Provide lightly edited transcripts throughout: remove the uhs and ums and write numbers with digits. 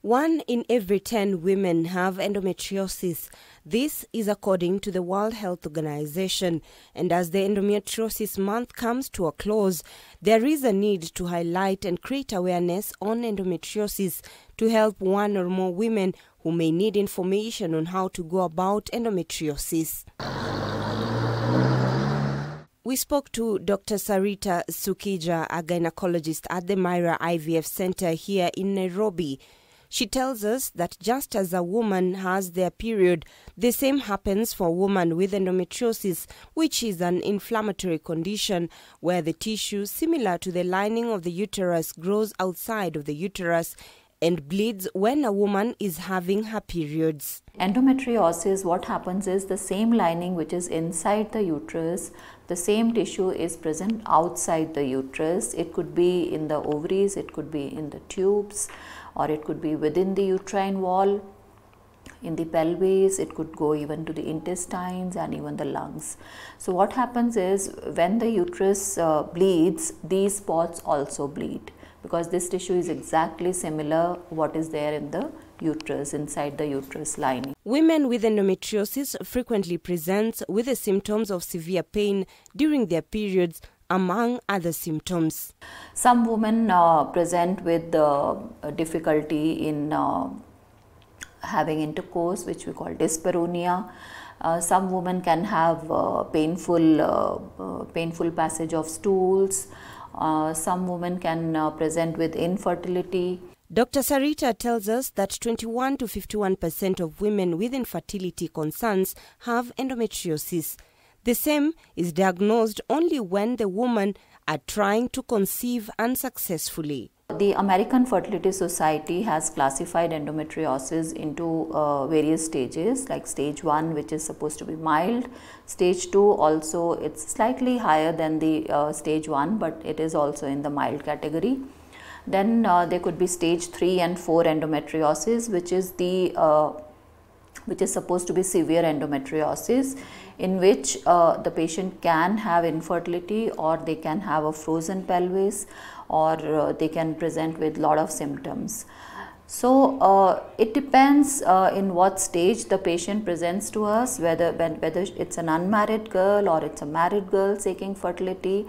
1 in every 10 women have endometriosis. This is according to the World Health Organization. And as the endometriosis month comes to a close, there is a need to highlight and create awareness on endometriosis to help 1 or more women who may need information on how to go about endometriosis. We spoke to Dr. Sarita Sukija, a gynecologist at the Myra IVF Center here in Nairobi. She tells us that just as a woman has their period, the same happens for a woman with endometriosis, which is an inflammatory condition where the tissue similar to the lining of the uterus grows outside of the uterus and bleeds when a woman is having her periods. Endometriosis, what happens is the same lining which is inside the uterus, the same tissue is present outside the uterus. It could be in the ovaries, it could be in the tubes, or it could be within the uterine wall, in the pelvis, it could go even to the intestines and even the lungs. So what happens is when the uterus bleeds, these spots also bleed, because this tissue is exactly similar what is there in the uterus, inside the uterus lining. Women with endometriosis frequently present with the symptoms of severe pain during their periods, among other symptoms. Some women present with difficulty in having intercourse, which we call dyspareunia. Some women can have painful passage of stools. Some women can present with infertility. Dr. Sarita tells us that 21 to 51% of women with infertility concerns have endometriosis. The same is diagnosed only when the women are trying to conceive unsuccessfully. The American Fertility Society has classified endometriosis into various stages, like stage 1, which is supposed to be mild. Stage 2 also, it's slightly higher than the stage 1, but it is also in the mild category. Then there could be stage 3 and 4 endometriosis, which is supposed to be severe endometriosis, in which the patient can have infertility, or they can have a frozen pelvis, or they can present with lot of symptoms. So it depends in what stage the patient presents to us, whether it's an unmarried girl or it's a married girl seeking fertility.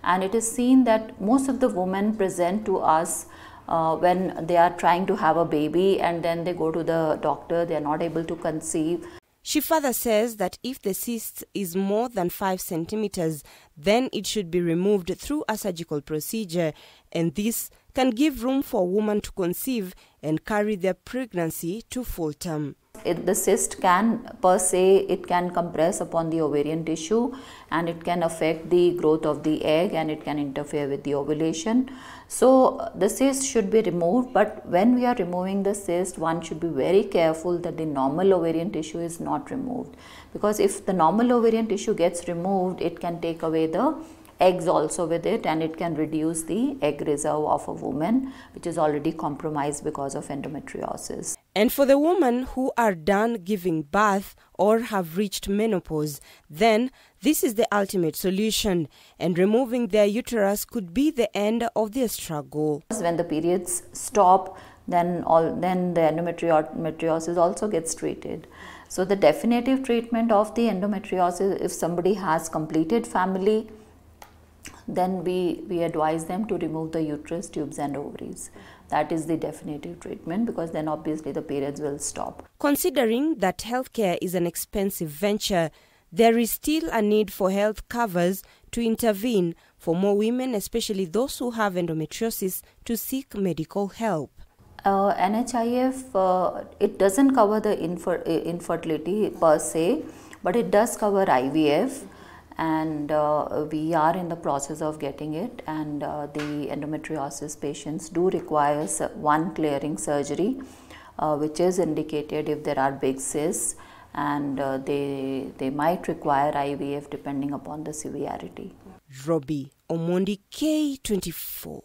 And it is seen that most of the women present to us when they are trying to have a baby, and then they go to the doctor, they are not able to conceive. She further says that if the cyst is more than 5 centimeters, then it should be removed through a surgical procedure, and this can give room for a woman to conceive and carry their pregnancy to full term. The cyst can, per se, it can compress upon the ovarian tissue, and it can affect the growth of the egg, and it can interfere with the ovulation. So the cyst should be removed, but when we are removing the cyst, one should be very careful that the normal ovarian tissue is not removed, because if the normal ovarian tissue gets removed, it can take away the eggs also with it, and it can reduce the egg reserve of a woman, which is already compromised because of endometriosis. And for the women who are done giving birth or have reached menopause, then this is the ultimate solution, and removing their uterus could be the end of their struggle. When the periods stop, then the endometriosis also gets treated. So the definitive treatment of the endometriosis, if somebody has completed family, then we advise them to remove the uterus, tubes and ovaries. That is the definitive treatment, because then obviously the periods will stop. Considering that healthcare is an expensive venture, there is still a need for health covers to intervene for more women, especially those who have endometriosis, to seek medical help. NHIF, it doesn't cover the infertility per se, but it does cover IVF. And we are in the process of getting it, and the endometriosis patients do require one clearing surgery, which is indicated if there are big cysts, and they might require IVF depending upon the severity. Robbie Omondi, K24.